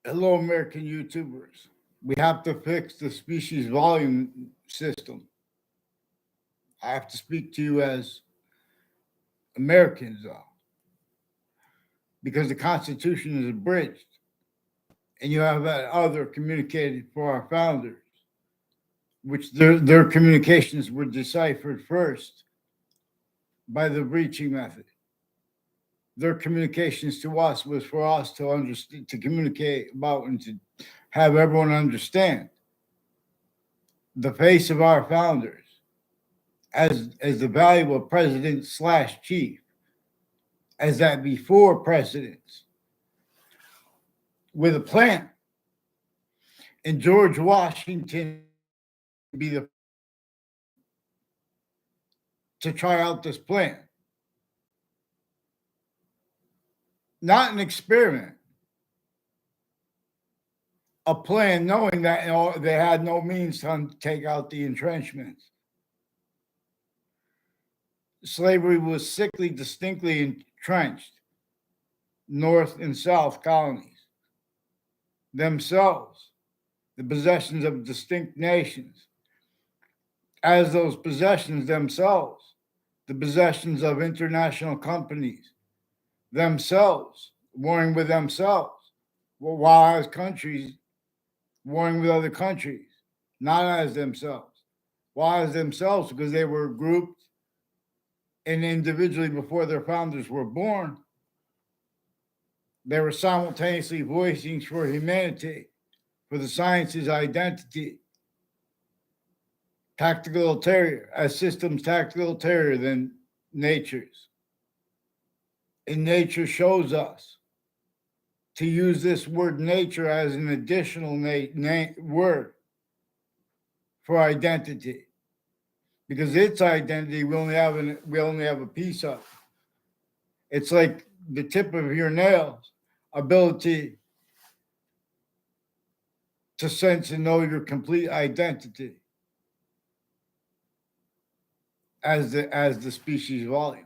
Hello, American YouTubers. We have to fix the species volume system. I have to speak to you as Americans, though, because the Constitution is abridged, and you have that other communicated for our founders, which their communications were deciphered first by the breaching method. Their communications to us was for us to understand, to communicate about, and to have everyone understand the face of our founders as the valuable president slash chief, as that before presidents, with a plan. And George Washington be the to try out this plan. Not an experiment, a plan, knowing that they had no means to take out the entrenchments. Slavery was sickly, distinctly entrenched, North and South colonies, themselves, the possessions of distinct nations, as those possessions themselves, the possessions of international companies, themselves, warring with themselves, while as countries warring with other countries, not as themselves, while as themselves, because they were grouped and individually before their founders were born. They were simultaneously voicings for humanity, for the science's identity, tactical ulterior, as systems tactical ulterior than nature's. And nature shows us to use this word nature as an additional word for identity, because its identity we only have a piece of. It's like the tip of your nails ability to sense and know your complete identity as the species volume.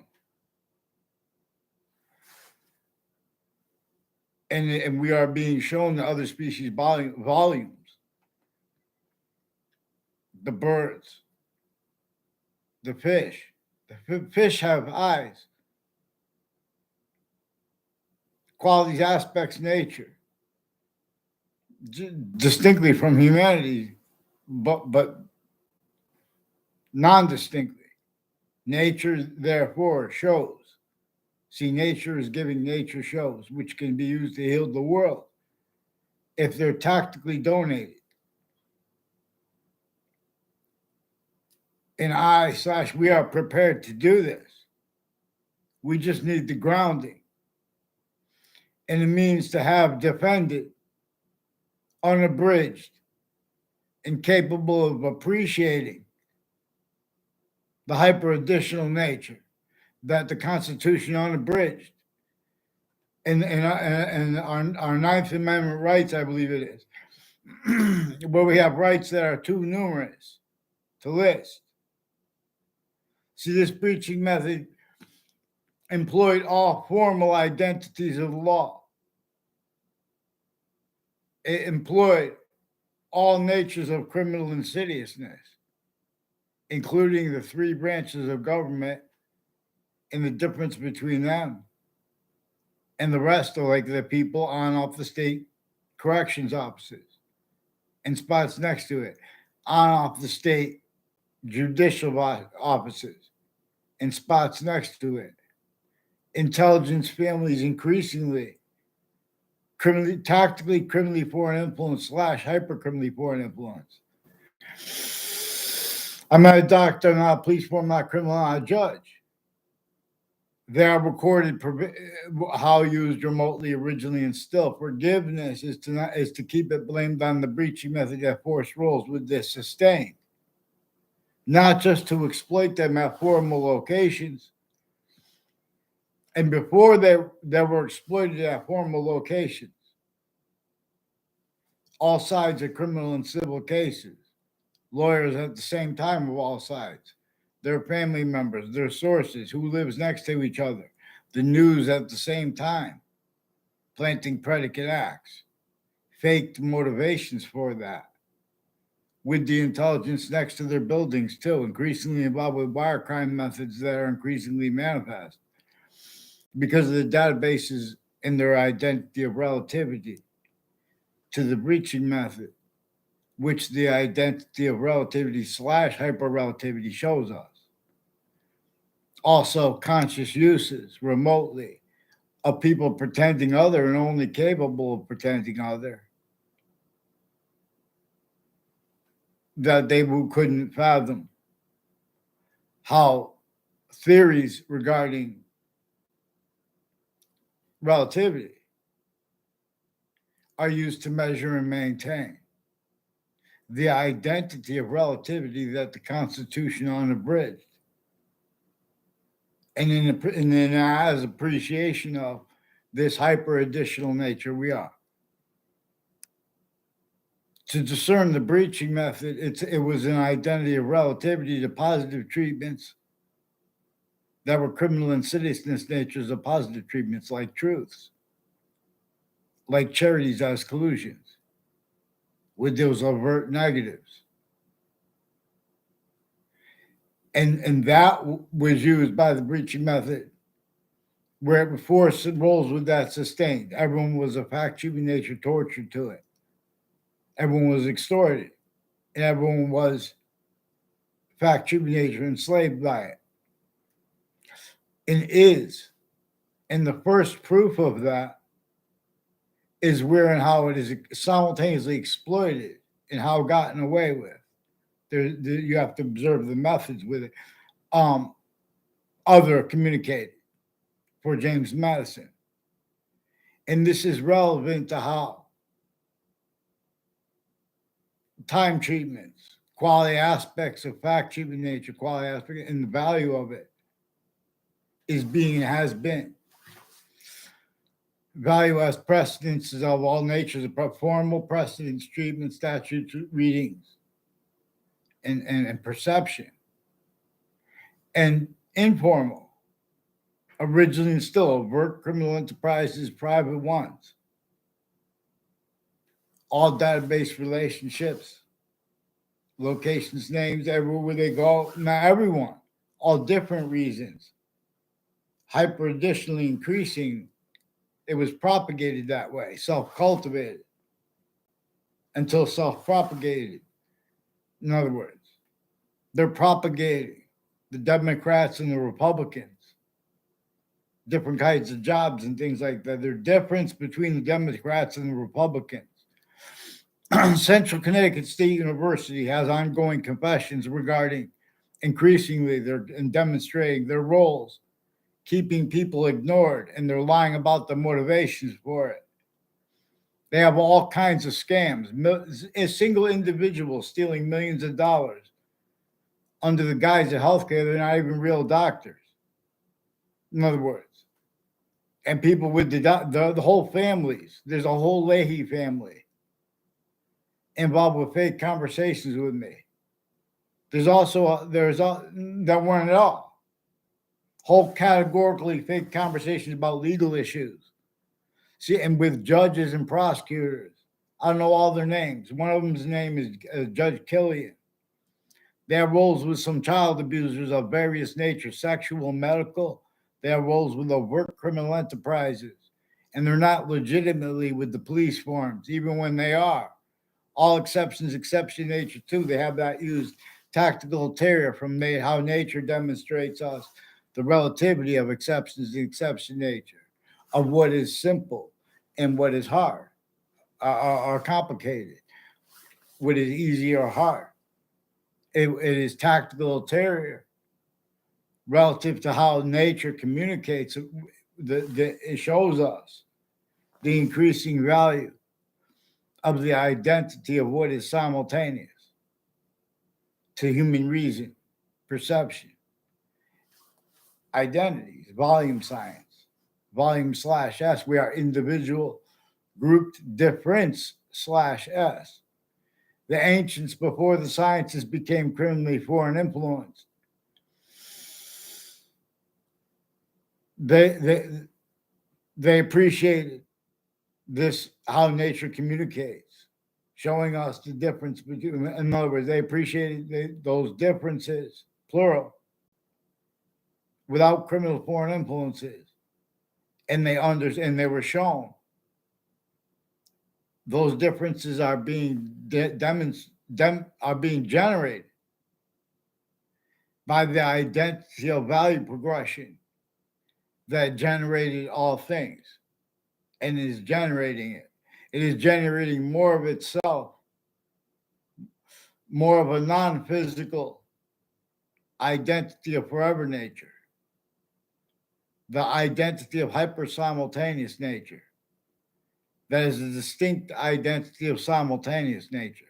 And we are being shown the other species volumes, the birds, the fish. The fish have eyes, qualities, aspects, nature, distinctly from humanity, but non-distinctly. Nature, therefore, shows. See, nature is giving nature shows, which can be used to heal the world if they're tactically donated. And we are prepared to do this. We just need the grounding and the means to have defended, unabridged, and capable of appreciating the hyper additional nature that the Constitution unabridged and our Ninth Amendment rights, I believe it is, where we have rights that are too numerous to list. See, this breaching method employed all formal identities of law. It employed all natures of criminal insidiousness, including the three branches of government and the difference between them and the rest are like the people on off the state corrections offices and spots next to it, on off the state judicial offices and spots next to it. Intelligence families increasingly tactically criminally foreign influence / hyper criminally foreign influence. I'm not a doctor, I'm not a police force, I'm not a criminal, I'm not a judge. They are recorded how used remotely, originally, and still. Forgiveness is to keep it blamed on the breaching method that force roles with this sustained, not just to exploit them at formal locations. And before they were exploited at formal locations, all sides of criminal and civil cases, lawyers at the same time of all sides, their family members, their sources, who lives next to each other, the news at the same time, planting predicate acts, faked motivations for that, with the intelligence next to their buildings too, increasingly involved with wire crime methods that are increasingly manifest because of the databases and their identity of relativity to the breaching method, which the identity of relativity slash hyperrelativity shows us. Also, conscious uses remotely of people pretending other and only capable of pretending other that they couldn't fathom how theories regarding relativity are used to measure and maintain the identity of relativity that the Constitution unabridged, and in as appreciation of this hyper additional nature we are. To discern the breaching method, it was an identity of relativity to positive treatments that were criminal insidiousness natures of positive treatments, like truths, like charities as collusions, with those overt negatives. And that was used by the breaching method, where before roles with that sustained. Everyone was a fact-cheating nature tortured to it. Everyone was extorted, and everyone was fact-cheating nature enslaved by it. And the first proof of that is where and how it is simultaneously exploited and how gotten away with. You have to observe the methods with it. Other communicated for James Madison. And this is relevant to how time treatments, quality aspects of fact treatment nature, quality aspect, and the value of it is being and has been. Value as precedences of all natures of formal precedents, treatment, statutes, readings, and perception. And informal, originally and still overt criminal enterprises, private ones. All database relationships, locations, names, everywhere they go. Not everyone, all different reasons. Hyper additionally increasing, it was propagated that way, self cultivated, until self propagated. In other words, they're propagating the Democrats and the Republicans, different kinds of jobs and things like that. There's difference between the Democrats and the Republicans. Central Connecticut State University has ongoing confessions regarding increasingly and demonstrating their roles, keeping people ignored, and they're lying about the motivations for it. They have all kinds of scams. A single individual stealing millions of dollars under the guise of healthcare. They're not even real doctors. In other words, and people with the whole families. There's a whole Leahy family involved with fake conversations with me. That weren't at all. Whole categorically fake conversations about legal issues. See, and with judges and prosecutors. I don't know all their names. One of them's name is Judge Killian. They have roles with some child abusers of various natures, sexual, medical. They have roles with overt criminal enterprises. And they're not legitimately with the police forms, even when they are. All exceptions, exception nature too. They have that used tactical terror from how nature demonstrates us the relativity of exceptions and exception nature, of what is simple and what is hard or complicated, what is easy or hard. It is tactical terror relative to how nature communicates. It shows us the increasing value of the identity of what is simultaneous to human reason, perception, identities, volume science, volume slash S. We are individual, grouped difference slash S. The ancients, before the sciences became criminally foreign influenced, they appreciated this how nature communicates, showing us the difference between, in other words, they appreciated those differences, plural, without criminal foreign influences. And they understand, and they were shown those differences are being are being generated by the identity of value progression that generated all things and is generating it. It is generating more of itself, more of a non-physical identity of forever nature, the identity of hyper-simultaneous nature, that is a distinct identity of simultaneous nature,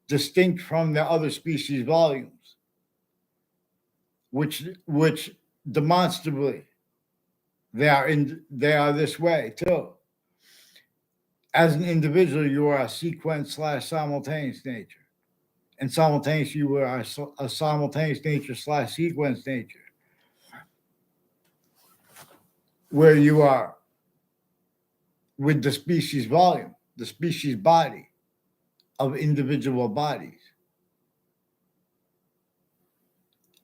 distinct from the other species volumes, which demonstrably they are this way too. As an individual, you are a sequence / simultaneous nature. And simultaneously, you are a simultaneous nature / sequence nature, where you are with the species volume, the species body of individual bodies,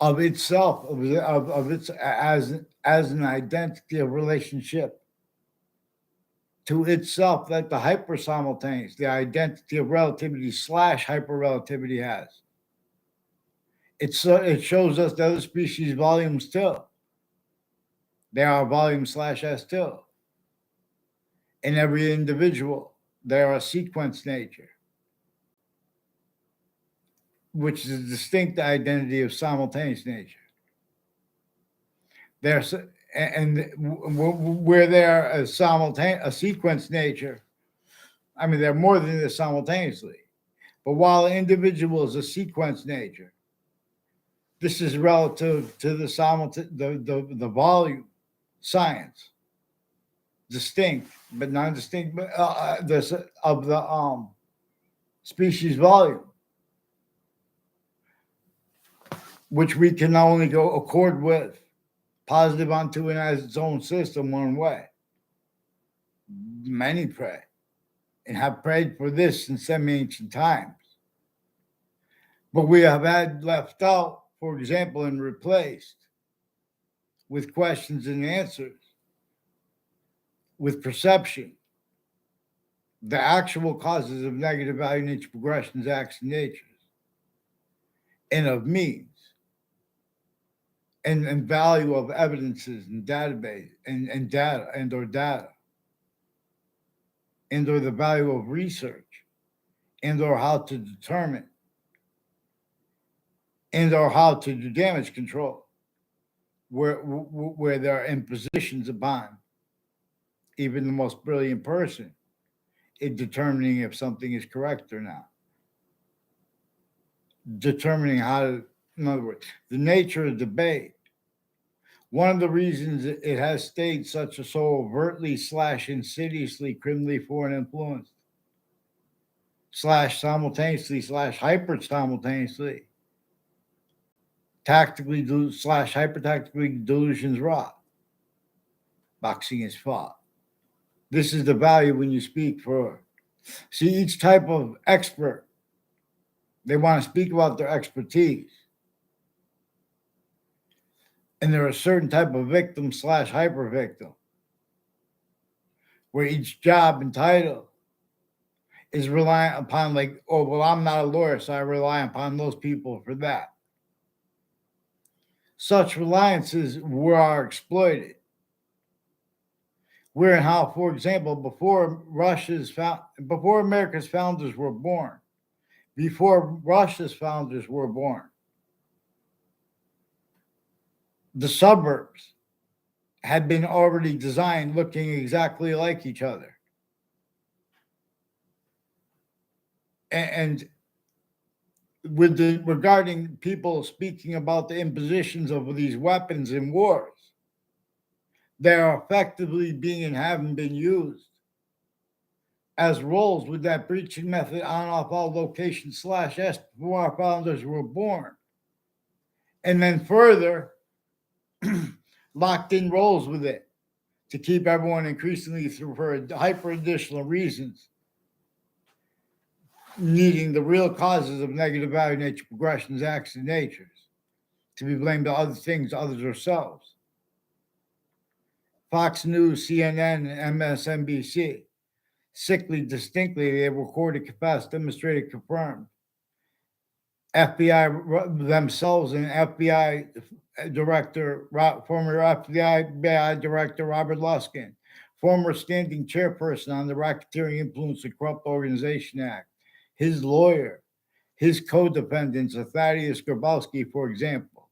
of itself, of its as an identity of relationship to itself that the hyper simultaneous, the identity of relativity / hyper relativity has. It shows us the other species volumes too. They are volume / S too. In every individual, they are a sequence nature, which is a distinct identity of simultaneous nature. There's and where they're a sequence nature. I mean, they're more than this simultaneously. But while an individual is a sequence nature, this is relative to the volume science, distinct but non-distinct, this of the species volume, which we can only go accord with, positive unto and as its own system one way. Many pray and have prayed for this in semi-ancient times. But we have had left out, for example, and replaced with questions and answers, with perception, the actual causes of negative value nature progressions, acts, and natures, and of means, and value of evidences and database and data or the value of research and or how to determine and or how to do damage control where there are impositions upon even the most brilliant person in determining if something is correct or not. Determining how to, in other words, the nature of debate. One of the reasons it has stayed such a so overtly / insidiously criminally foreign influenced / simultaneously / hyper simultaneously tactically / hyper tactically delusions wrought. Boxing is fought. This is the value when you speak for. See, each type of expert, they want to speak about their expertise. And there are a certain type of victim / hyper victim, where each job and title is reliant upon, like, oh, well, I'm not a lawyer, so I rely upon those people for that. Such reliances are exploited. Where and how, for example, before America's founders were born, before Russia's founders were born, the suburbs had been already designed looking exactly like each other. And regarding people speaking about the impositions of these weapons in wars, they are effectively being and having been used as roles with that breaching method on off all locations / S before our founders were born. And then further locked in roles with it to keep everyone increasingly for hyper additional reasons, needing the real causes of negative value nature progressions, acts, and natures to be blamed to other things, others, ourselves. Fox News, CNN, and MSNBC, sickly distinctly, they recorded, confessed, demonstrated, confirmed. FBI themselves and FBI director, former FBI director Robert Luskin, former standing chairperson on the Racketeering Influence and Corrupt Organization Act, his lawyer, his co-defendants, Thaddeus Grabowski, for example,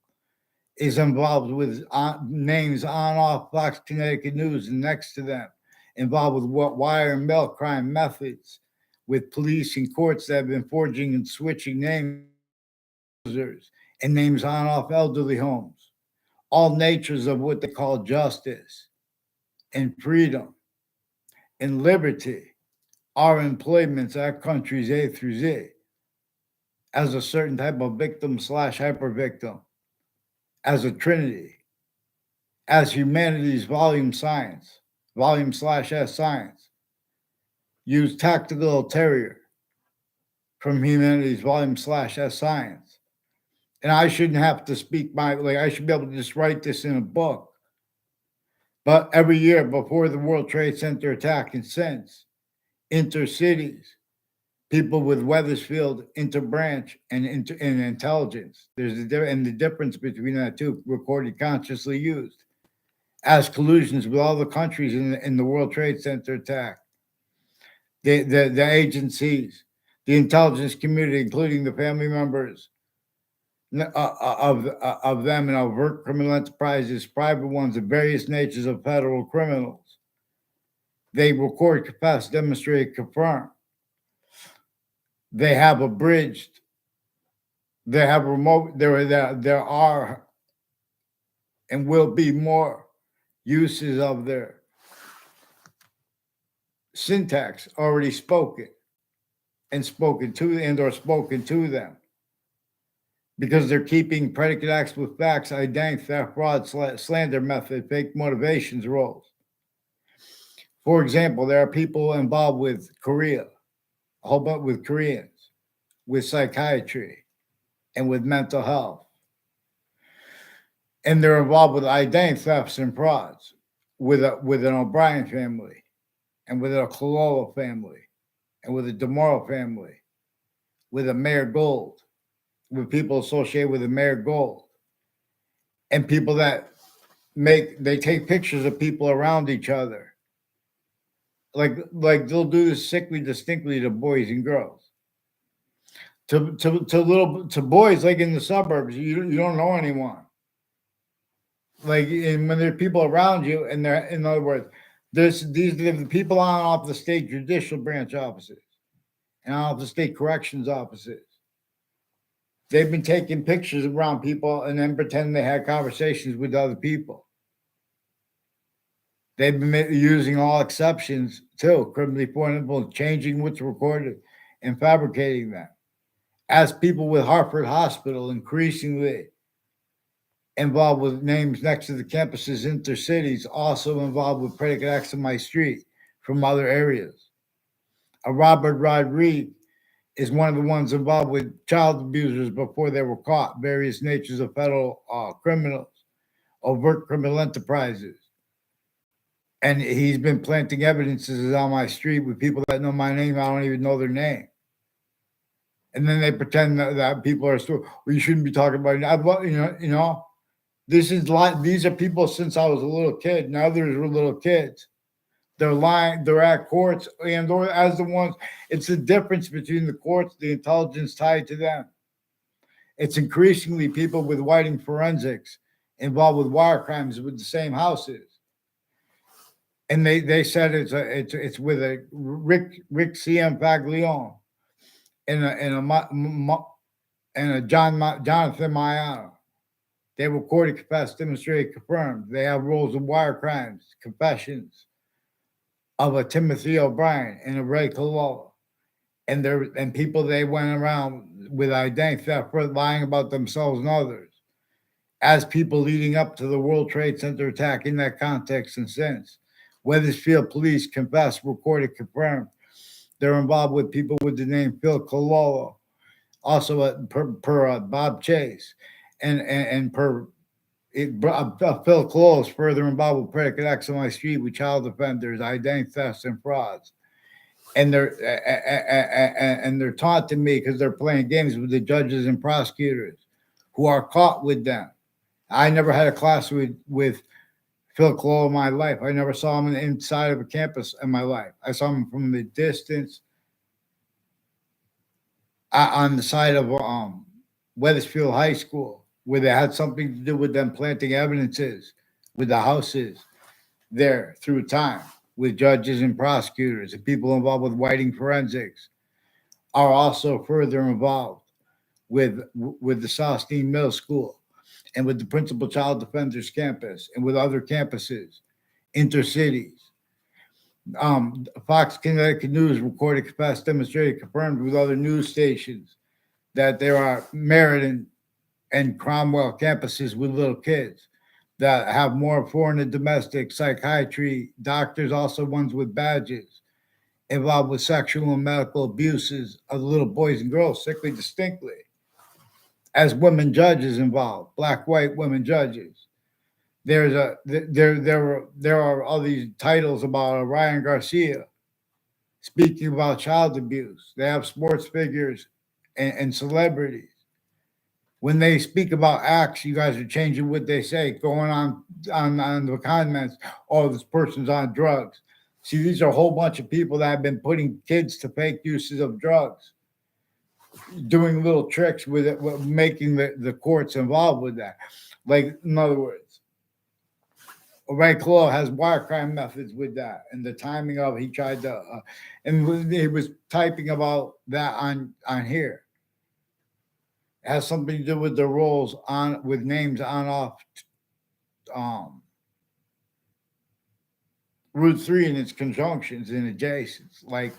is involved with names on off Fox Connecticut News and next to them, involved with what wire and mail crime methods, with police and courts that have been forging and switching names and names on off elderly homes, all natures of what they call justice and freedom and liberty, our employments, our country's A through Z, as a certain type of victim slash hyper victim, as a trinity, as humanity's volume science, volume slash S science, use tactical ulterior from humanity's volume slash S science. And I shouldn't have to speak I should be able to just write this in a book. But every year before the World Trade Center attack and since, intercities, people with Wethersfield, interbranch, and intelligence. The difference between that two, recorded, consciously used, as collusions with all the countries in the World Trade Center attack. The agencies, the intelligence community, including the family members of them and overt criminal enterprises, private ones of various natures of federal criminals. They record, confess, demonstrate, confirm. They have abridged. They have remote. There are and will be more uses of their syntax already spoken and spoken to and or spoken to them, because they're keeping predicate acts with facts, identity theft, fraud, slander method, fake motivations roles. For example, there are people involved with Korea, a whole bunch with Koreans, with psychiatry, and with mental health. And they're involved with identity thefts and frauds with an O'Brien family, and with a Cololo family, and with a DeMoro family, with a Mayor Gold, with people associated with the Mayor Gold, and people that they take pictures of people around each other. Like they'll do this sickly distinctly to boys and girls. To boys, like in the suburbs, you don't know anyone. And when there are people around you, and they're, in other words, these are the people on off the state judicial branch offices and off the state corrections offices. They've been taking pictures around people and then pretending they had conversations with other people. They've been using all exceptions too, criminally punishable, changing what's recorded and fabricating them. As people with Hartford Hospital increasingly involved with names next to the campuses, intercities, also involved with predicate acts on my street from other areas. A Robert Rodriguez is one of the ones involved with child abusers before they were caught, various natures of federal criminals, overt criminal enterprises. And he's been planting evidences on my street with people that know my name. I don't even know their name. And then they pretend that people are still, well, you shouldn't be talking about it. These are people since I was a little kid. Now others were little kids. They're lying, they're at courts, and or as the ones, it's the difference between the courts, the intelligence tied to them. It's increasingly people with whiting forensics involved with wire crimes with the same houses. And they said it's with a Rick C.M. Faglione and a Jonathan Maiano. They recorded, confessed, demonstrated, confirmed. They have roles of wire crimes, confessions of a Timothy O'Brien and a Ray Cololo. And people they went around with identity theft for lying about themselves and others as people leading up to the World Trade Center attack in that context and since. Weathersfield police confessed, recorded, confirmed they're involved with people with the name Phil Cololo, also per Bob Chase, and per Phil Cololo is further involved with predicate X on my street with child offenders, identity thefts, and frauds. And they're taunting me because they're playing games with the judges and prosecutors who are caught with them. I never had a class with Phil Clow in my life. I never saw him inside of a campus in my life. I saw him from the distance on the side of Weathersfield High School, where they had something to do with them planting evidences with the houses there through time with judges and prosecutors and people involved with whiting forensics are also further involved with the Southstein Middle School and with the Principal Child Defenders campus and with other campuses, intercities. Fox Connecticut News recorded, confessed, demonstrated, confirmed with other news stations that there are Meriden and Cromwell campuses with little kids that have more foreign and domestic psychiatry doctors, also ones with badges, involved with sexual and medical abuses of the little boys and girls, sickly distinctly, as women judges involved, black, white women judges. There are all these titles about Ryan Garcia speaking about child abuse. They have sports figures and celebrities. When they speak about acts, you guys are changing what they say, going on the comments. Oh, this person's on drugs. See, these are a whole bunch of people that have been putting kids to fake uses of drugs, doing little tricks with it, making the courts involved with that. Like, in other words, Ray Claw has wire crime methods with that, and the timing of he tried to, and he was typing about that on here. It has something to do with the roles on with names on off um, Route 3 and its conjunctions and adjacents, like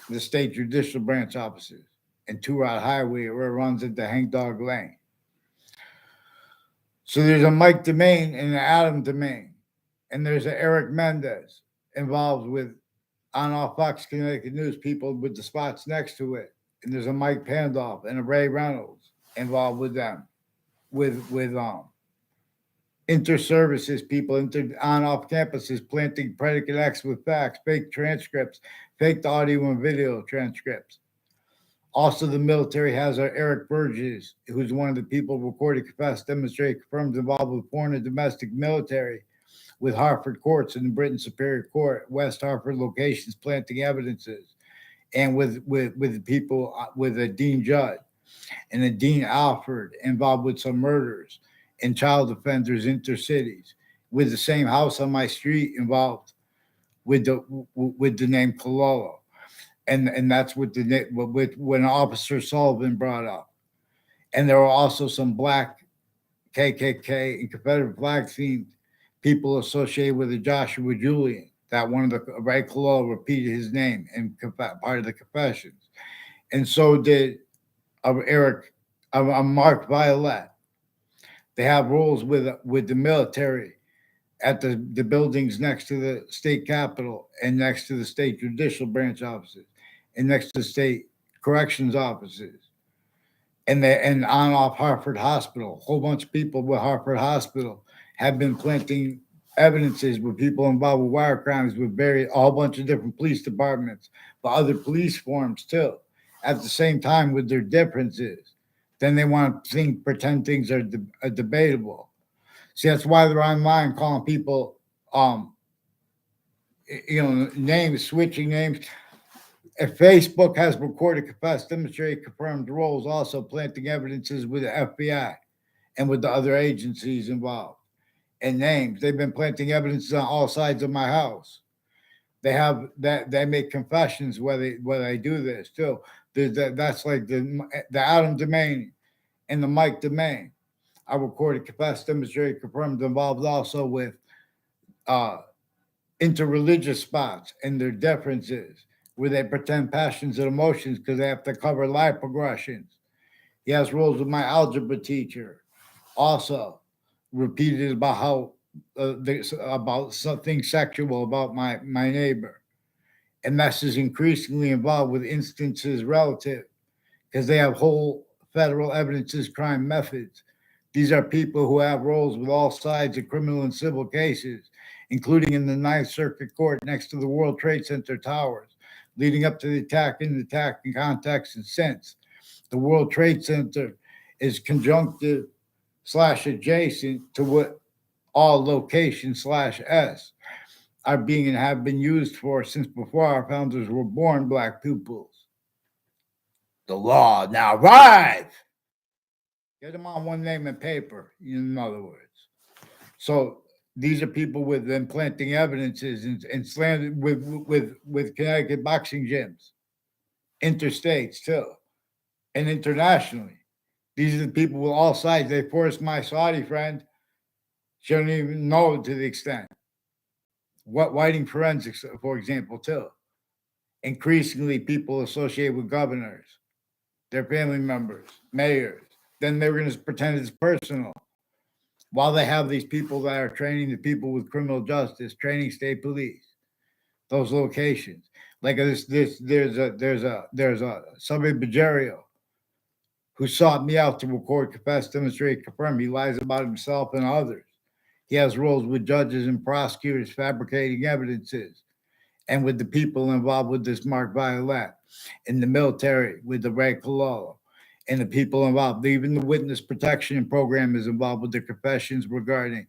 the state judicial branch offices and Two Rod Highway where it runs into Hang Dog Lane. So there's a Mike Domain and an Adam Domain, and there's an Eric Mendez involved with on off Fox Connecticut News people with the spots next to it, and there's a Mike Pandolf and a Ray Reynolds involved with them, with inter-services people on off campuses planting predicate X with facts, fake transcripts, fake audio and video transcripts. Also, the military has our Eric Burgess, who's one of the people recorded, confessed, demonstrated, confirmed involved with foreign and domestic military with Hartford courts and the Britain Superior Court, West Hartford locations planting evidences, and with people with a Dean Judd and a Dean Alford involved with some murders and child offenders intercities, with the same house on my street involved with the name Cololo. And that's what with when Officer Sullivan brought up. And there were also some black KKK and Confederate flag themed people associated with the Joshua Julian. That one of the Ray Cololo repeated his name in part of the confessions, and so did Eric, Mark Violet. They have roles with the military at the buildings next to the state capitol and next to the state judicial branch offices and next to the state corrections offices and on off Hartford Hospital. A whole bunch of people with Hartford Hospital have been planting evidences with people involved with wire crimes with a whole bunch of different police departments, but other police forms too. At the same time, with their differences, then they want to pretend things are debatable. See, that's why they're online calling people, names, switching names. If Facebook has recorded, confessed, demonstrated, confirmed roles, also planting evidences with the FBI and with the other agencies involved and names. They've been planting evidences on all sides of my house. They have that they make confessions where they do this too. That's like the Adam Domain and the Mike Domain. I recorded, confessed, demonstrated, confirmed, involved also with uh, interreligious spots and their differences, where they pretend passions and emotions because they have to cover life progressions. He has roles with my algebra teacher, also repeated about how about something sexual about my neighbor. And this is increasingly involved with instances relative because they have whole federal evidences crime methods. These are people who have roles with all sides of criminal and civil cases, including in the Ninth Circuit Court next to the World Trade Center towers, leading up to the attack, in the attack, in context and since. The World Trade Center is conjunctive slash adjacent to what all location slash S are being and have been used for since before our founders were born, black pupils. The law now arrive. Get them on one name and paper, in other words. So these are people with implanting evidences and slander with Connecticut boxing gyms, interstates too, and internationally. These are the people with all sides. They forced my Saudi friend. She don't even know to the extent. What whiting forensics, for example, too. Increasingly, people associate with governors, their family members, mayors. Then they're going to pretend it's personal. While they have these people that are training the people with criminal justice, training state police, those locations. Like there's a Subway Bajario who sought me out to record, confess, demonstrate, confirm. He lies about himself and others. He has roles with judges and prosecutors fabricating evidences, and with the people involved with this Mark Violet, in the military with the Ray Cololo, and the people involved. Even the witness protection program is involved with the confessions regarding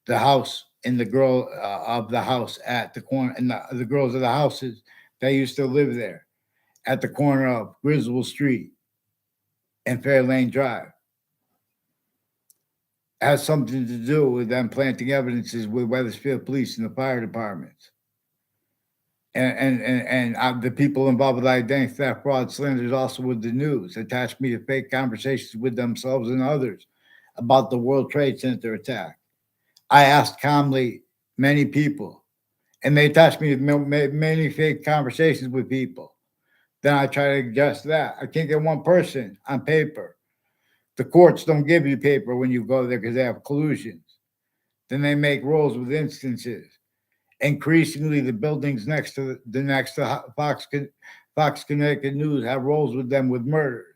the house and the girl of the house at the corner, and the girls of the houses that used to live there at the corner of Griswold Street and Fairlane Drive. Has something to do with them planting evidences with Weathersfield Police and the fire departments. And the people involved with identity theft, fraud, slanders, also with the news, attached me to fake conversations with themselves and others about the World Trade Center attack. I asked calmly many people, and they attached me to many fake conversations with people. Then I try to adjust that. I can't get one person on paper. The courts don't give you paper when you go there because they have collusions. Then they make rules with instances. Increasingly, the buildings next to Fox Connecticut News have roles with them with murders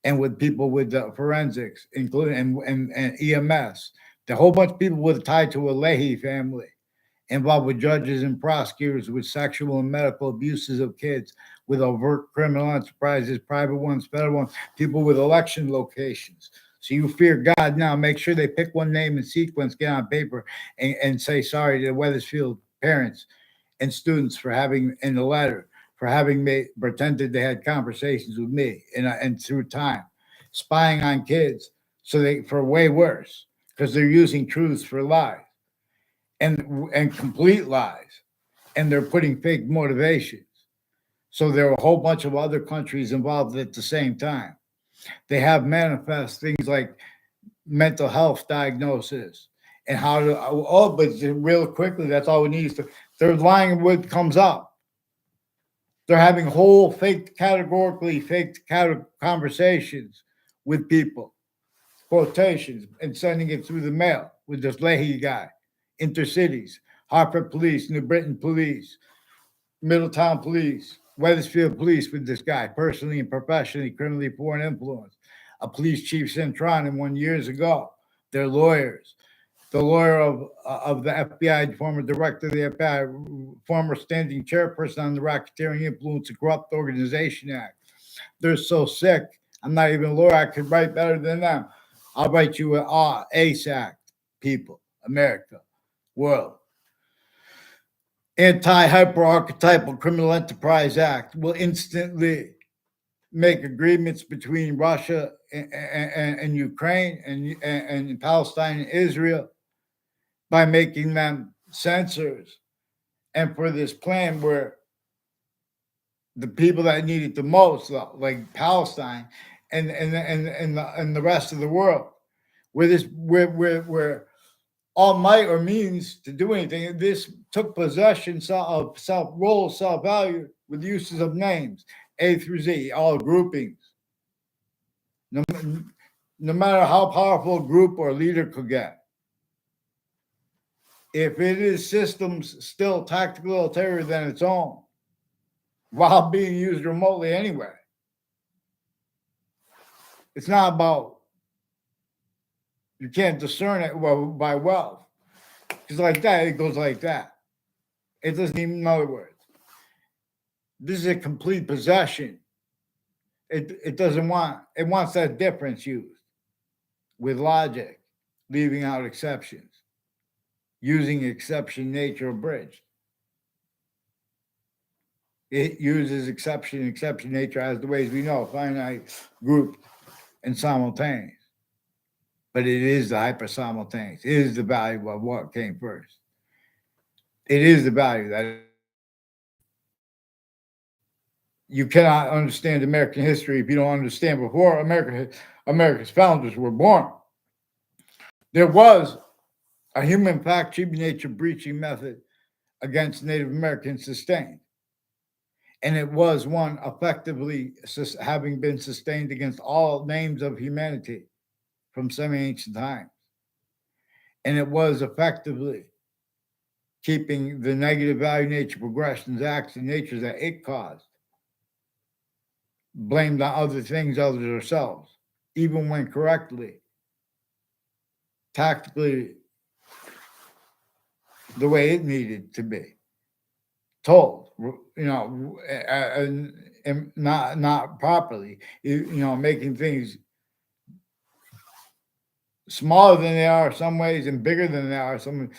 and with people with forensics, including and EMS. The whole bunch of people with tied to a Leahy family, involved with judges and prosecutors with sexual and medical abuses of kids, with overt criminal enterprises, private ones, federal ones, people with election locations. So you fear God now. Make sure they pick one name and sequence, get on paper, and say sorry to the Weathersfield parents and students for having in the letter for having made pretended they had conversations with me and through time, spying on kids so they for way worse because they're using truths for lies and complete lies, and they're putting fake motivations. So there are a whole bunch of other countries involved at the same time. They have manifest things like mental health diagnosis and how to but real quickly, that's all we need is to they're lying what comes up. They're having whole fake categorically fake conversations with people, quotations, and sending it through the mail with this Leahy guy, intercities, Hartford Police, New Britain Police, Middletown Police, Weathersfield Police with this guy, personally and professionally, criminally foreign influence. A police chief Centron and one years ago. They're lawyers. The lawyer of the FBI, former director of the FBI, former standing chairperson on the Racketeering Influence and Corrupt Organization Act. They're so sick. I'm not even a lawyer. I could write better than them. I'll write you a ACE Act, people, America, world. Anti-Hyper-Archetypal Criminal Enterprise Act will instantly make agreements between Russia and Ukraine and Palestine and Israel by making them censors. And for this plan where the people that need it the most, like Palestine and the rest of the world, where all might or means to do anything. This took possession of role, self value with uses of names, A through Z, all groupings. No matter how powerful a group or leader could get. if it is systems still tactical ulterior than its own, while being used remotely anyway, it's not about, you can't discern it well by wealth. Because like that, it goes like that. It doesn't even, in other words, this is a complete possession. It doesn't want, it wants that difference used with logic, leaving out exceptions, using exception nature abridged. It uses exception nature as the ways we know, finite, group, and simultaneous. But it is the hyper-simultaneous. It is the value of what came first. It is the value that you cannot understand American history if you don't understand before America's founders were born. There was a human fact nature breaching method against Native Americans sustained. And it was one effectively having been sustained against all names of humanity from semi-ancient times. And it was effectively keeping the negative value nature progressions, acts, and natures that it caused blamed on other things other than ourselves, even when correctly, tactically, the way it needed to be told, and not properly, making things smaller than they are some ways and bigger than they are some.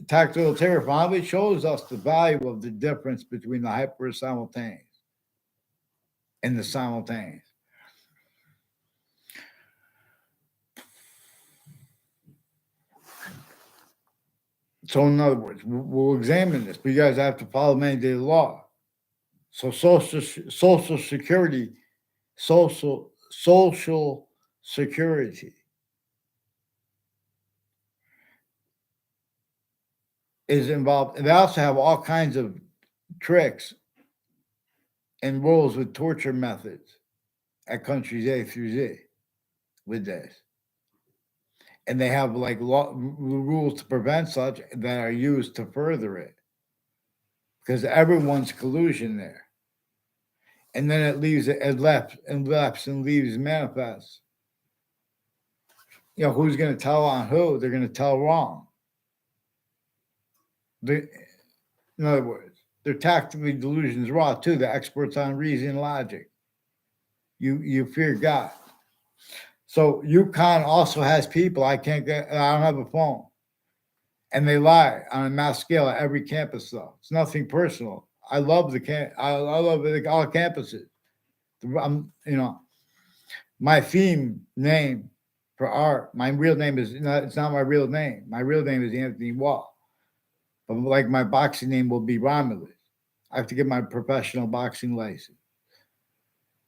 Tactile terror finally shows us the value of the difference between the hyper simultaneous and the simultaneous. So, in other words, we'll examine this, but you guys have to follow mandate law. So, social security, social security is involved. And they also have all kinds of tricks and rules with torture methods at countries A through Z with this. And they have like rules to prevent such that are used to further it because everyone's collusion there. And then it leaves it left and leaves manifest. Who's going to tell on who? They're going to tell wrong. In other words, they're tactically delusions raw too. The experts on reason and logic. You fear God. So UConn also has people I don't have a phone. And they lie on a mass scale at every campus though. It's nothing personal. I love I love all campuses. My theme name for art, my real name it's not my real name. My real name is Anthony Wall. But like my boxing name will be Romulus. I have to get my professional boxing license.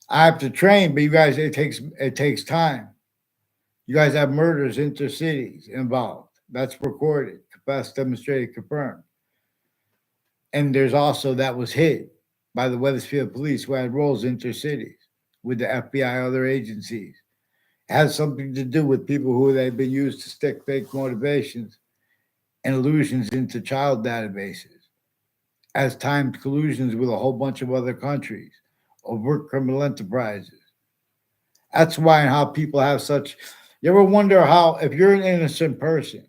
I have to train, but you guys, it takes time. You guys have murders intercities involved. That's recorded, confessed, demonstrated, confirmed. And there's also that was hid by the Wethersfield police who had roles intercities with the FBI, other agencies. It has something to do with people who they've been used to stick fake motivations and illusions into child databases, as timed collusions with a whole bunch of other countries, overt criminal enterprises. That's why and how people have such. You ever wonder how, if you're an innocent person,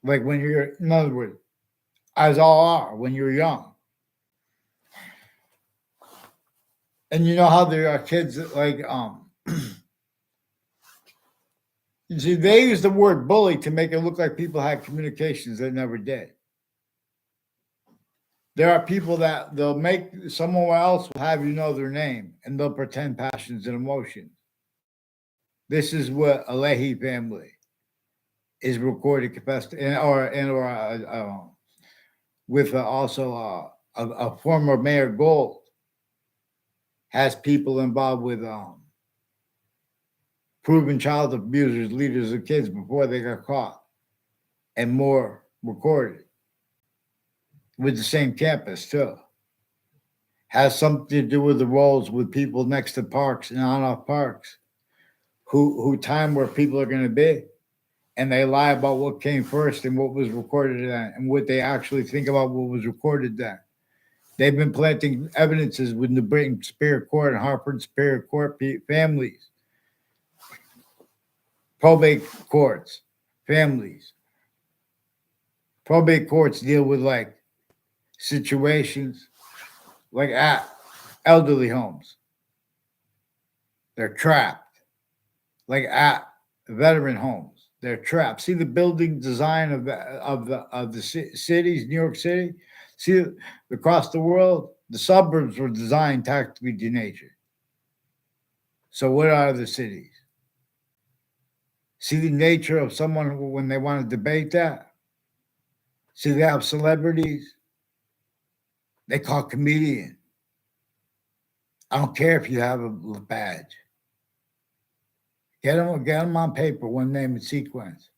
like when you're, in other words, as all are when you're young, and you know how there are kids that you see, they use the word bully to make it look like people had communications that never did. There are people that they'll make someone else will have you know their name and they'll pretend passions and emotions. This is what a Leahy family is recorded confessed with also a former Mayor Gold has people involved with proven child abusers, leaders of kids before they got caught, and more recorded with the same campus too. Has something to do with the roles with people next to parks and on off parks who time where people are going to be and they lie about what came first and what was recorded then and what they actually think about what was recorded then. They've been planting evidences with New Britain Superior Court and Hartford Superior Court families, probate courts, families. Probate courts deal with like situations like at elderly homes. They're trapped. Like at veteran homes, they're trapped. See the building design of the cities, New York City. See across the world, the suburbs were designed tactically to nature. So what are the cities? See the nature of someone when they want to debate that. See they have celebrities. They call comedian. I don't care if you have a badge. Get them on paper, one name and sequence.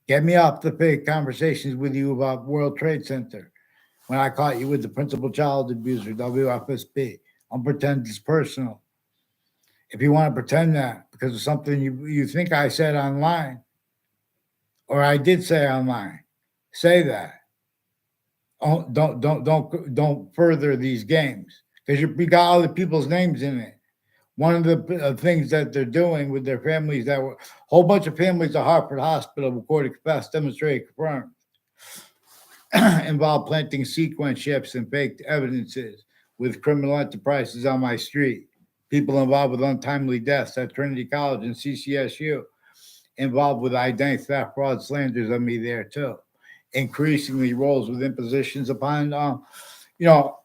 Get me off the fake conversations with you about World Trade Center when I caught you with the principal child abuser, WFSB. I'll pretend it's personal. If you want to pretend that because of something you think I said online or I did say online, say that. Oh, don't further these games because you got other people's names in it. One of the things that they're doing with their families that were a whole bunch of families at Hartford Hospital recorded, confessed, demonstrated, confirmed, involved planting sequence ships and faked evidences with criminal enterprises on my street. People involved with untimely deaths at Trinity College and CCSU, involved with identity theft, fraud, slanders of me there too. Increasingly roles with impositions upon, you know,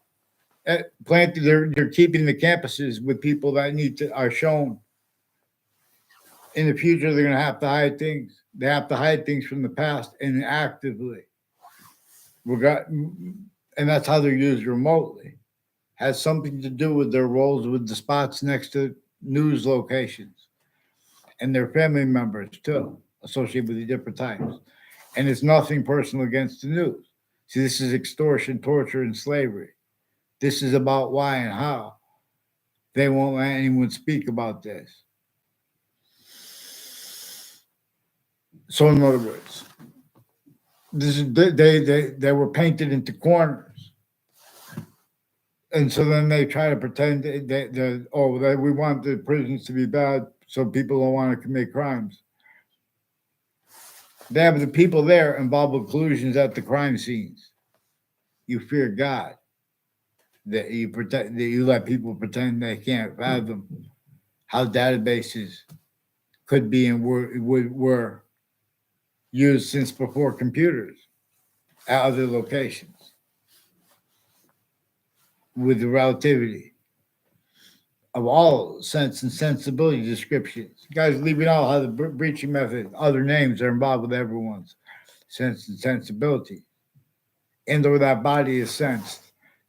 planted. They're keeping the campuses with people that are shown in the future. They're going to have to hide things. They have to hide things from the past and actively. And that's how they're used remotely. Has something to do with their roles with the spots next to news locations and their family members too, associated with the different types. And it's nothing personal against the news. See, this is extortion, torture, and slavery. This is about why and how they won't let anyone speak about this. So, in other words, this is they were painted into corners, and so then they try to pretend that we want the prisons to be bad, so people don't want to commit crimes. They have the people there involved with collusions at the crime scenes. You fear God that you let people pretend they can't fathom how databases could be and were used since before computers at other locations with the relativity of all sense and sensibility descriptions. You guys leaving out how the breaching method, other names are involved with everyone's sense and sensibility. And or that body is sensed,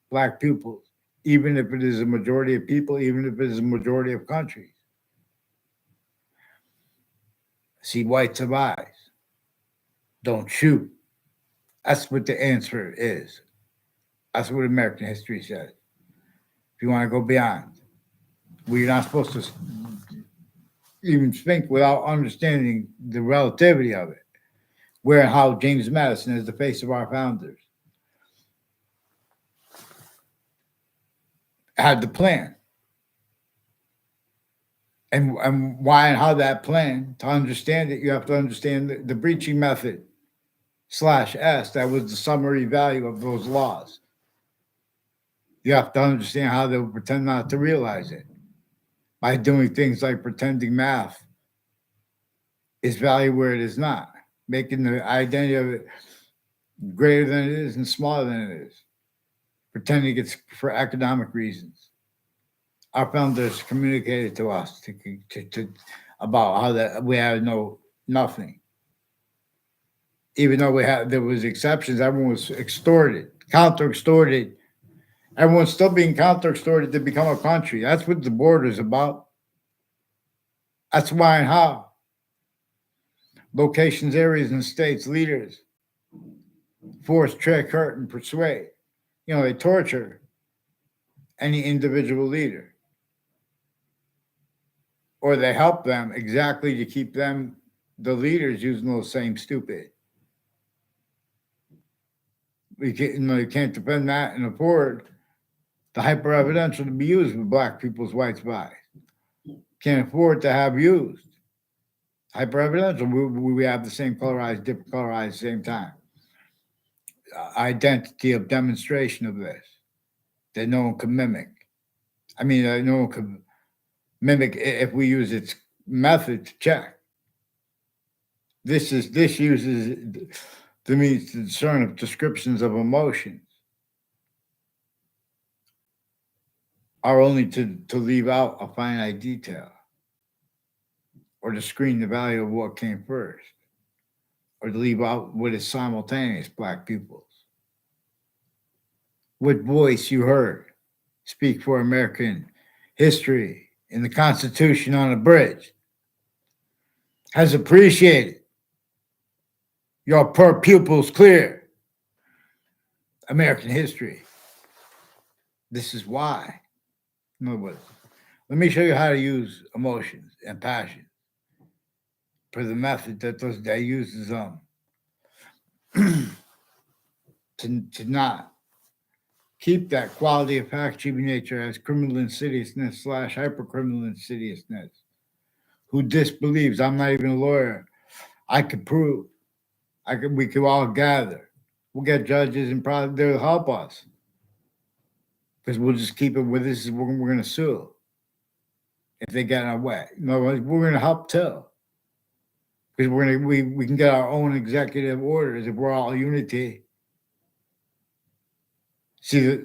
black pupils, even if it is a majority of people, even if it is a majority of countries. See whites of eyes. Don't shoot. That's what the answer is. That's what American history says. If you want to go beyond, we're not supposed to even think without understanding the relativity of it. Where and how James Madison is the face of our founders had the plan. And why and how that plan, to understand it, you have to understand the breaching method /S, that was the summary value of those laws. You have to understand how they would pretend not to realize it by doing things like pretending math is value where it is not, making the identity of it greater than it is and smaller than it is, pretending it's for economic reasons. Our founders communicated to us about how that we had nothing. Even though there was exceptions, everyone was extorted, counter extorted. Everyone's still being counter extorted to become a country. That's what the border is about. That's why and how. Locations, areas, and states, leaders force, trick, hurt, and persuade. They torture any individual leader. Or they help them exactly to keep them the leaders using those same stupid. You can't defend that and afford the hyper evidential to be used with black people's white spies. Can't afford to have used hyper evidential. We have the same colorized, different colorized, same time. Identity of demonstration of this that no one can mimic. I mean, no one can mimic if we use its method to check. This uses the means to discern of descriptions of emotions are only to leave out a finite detail or to screen the value of what came first or to leave out what is simultaneous black peoples. What voice you heard speak for American history in the Constitution on Abridged has appreciated your per pupils clear American history. This is why. In other words, let me show you how to use emotions and passion for the method that uses to not keep that quality of fact achieving nature as criminal insidiousness / hypercriminal insidiousness. Who disbelieves? I'm not even a lawyer. I could prove. We could all gather. We'll get judges and probably they'll help us because we'll just keep it with this. We're going to sue if they get in our way. No, we're going to help too because we can get our own executive orders if we're all unity. See,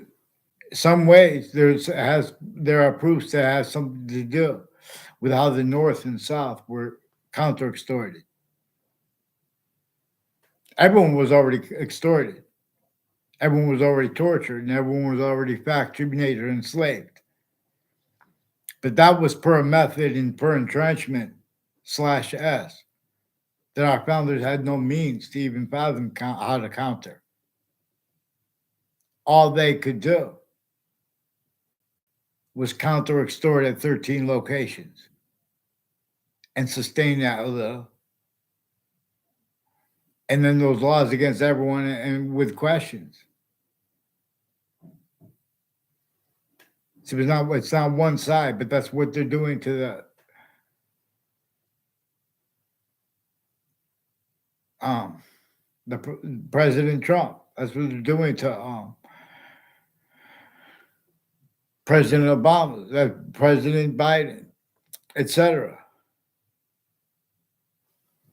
some ways there are proofs that has something to do with how the North and South were counter extorted. Everyone was already extorted. Everyone was already tortured, and everyone was already fact tribulated or enslaved. But that was per method and per entrenchment /S that our founders had no means to even fathom how to counter. All they could do was counter extort at 13 locations and sustain that a little. And then those laws against everyone and with questions. So it's not one side, but that's what they're doing to the President Trump. That's what they're doing to President Obama, President Biden, etc.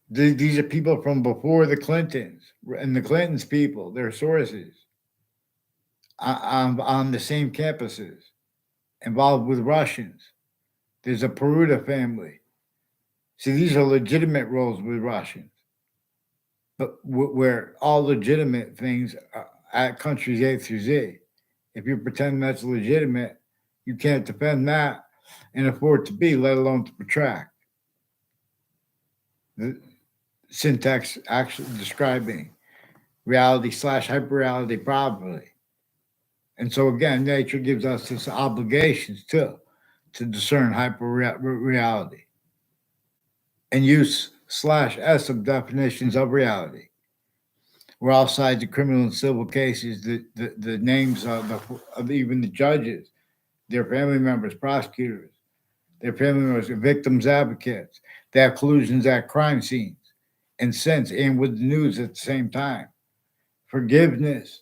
These are people from before the Clintons and the Clintons people, their sources on the same campuses, involved with Russians. There's a Peruta family. See, these are legitimate roles with Russians, but where all legitimate things are at countries A through Z. If you pretend that's legitimate, you can't defend that and afford to be, let alone to protract. The syntax actually describing reality / hyperreality properly. And so again, nature gives us this obligations too to discern hyper reality and use /S of definitions of reality. Where all sides of criminal and civil cases, the names of even the judges, their family members, prosecutors, their family members, victims advocates, they have collusions at crime scenes and since and with the news at the same time. Forgiveness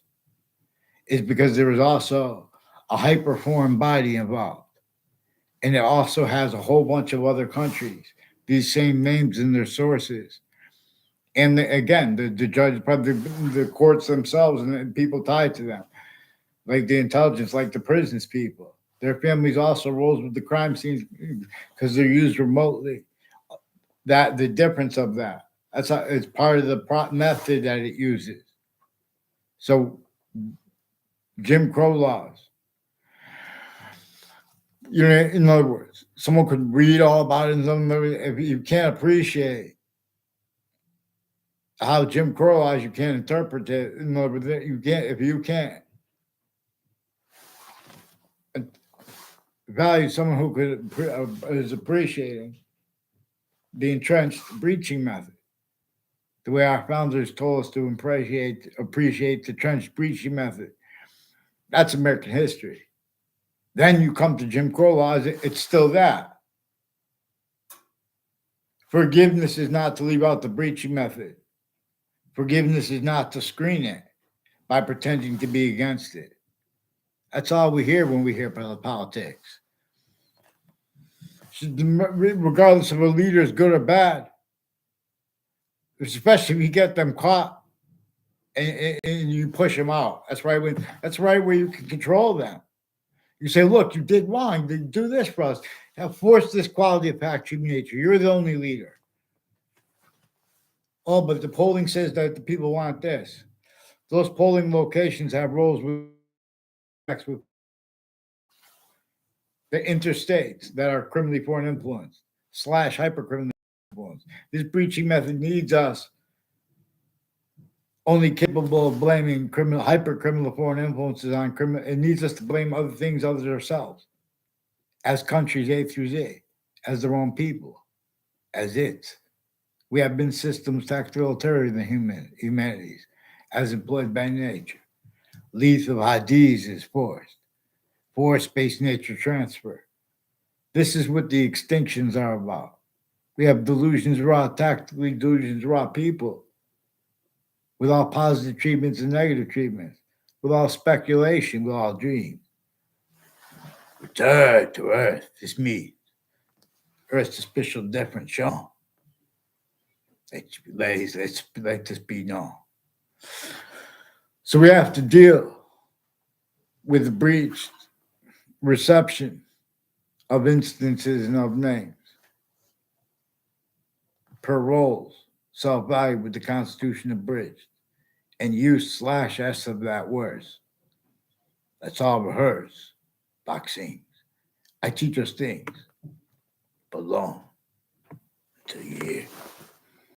is because there is also a hyper foreign body involved. And it also has a whole bunch of other countries, these same names in their sources. And again, the judge, probably the courts themselves and the people tied to them, like the intelligence, like the prisons people. Their families also rolls with the crime scenes because they're used remotely. That the difference of that. That's how, it's part of the method that it uses. So Jim Crow laws. You know, in other words, someone could read all about it. If you can't appreciate how Jim Crow laws, you can't interpret it. In other words, you can't. If you can't value someone who is appreciating the entrenched breaching method, the way our founders told us to appreciate the trench breaching method. That's American history. Then you come to Jim Crow laws, it's still that. Forgiveness is not to leave out the breaching method. Forgiveness is not to screen it by pretending to be against it. That's all we hear when we hear about politics. Regardless if a leader is good or bad, especially if you get them caught and you push them out. That's right where you can control them. You say, look, you did wrong. Do this for us. Now force this quality of fact human nature. You're the only leader. Oh, but the polling says that the people want this. Those polling locations have roles with the interstates that are criminally foreign influence / hypercriminal influence. This breaching method needs us only capable of blaming hypercriminal foreign influences on criminal. It needs us to blame other things other than ourselves, as countries A through Z, as their own people, as it. We have been systems tactilitarily in the humanities, as employed by nature. Lethal IDs is force-based nature transfer. This is what the extinctions are about. We have delusions raw, tactically delusions raw people, with all positive treatments and negative treatments, with all speculation, with all dreams. Return to Earth is me. Earth's a special different show. Let this be known. So we have to deal with the breached reception of instances and of names per roles, self-value with the Constitution abridged, and use /s of that words. That's all rehearsed. Vaccines. I teach us things belong to you.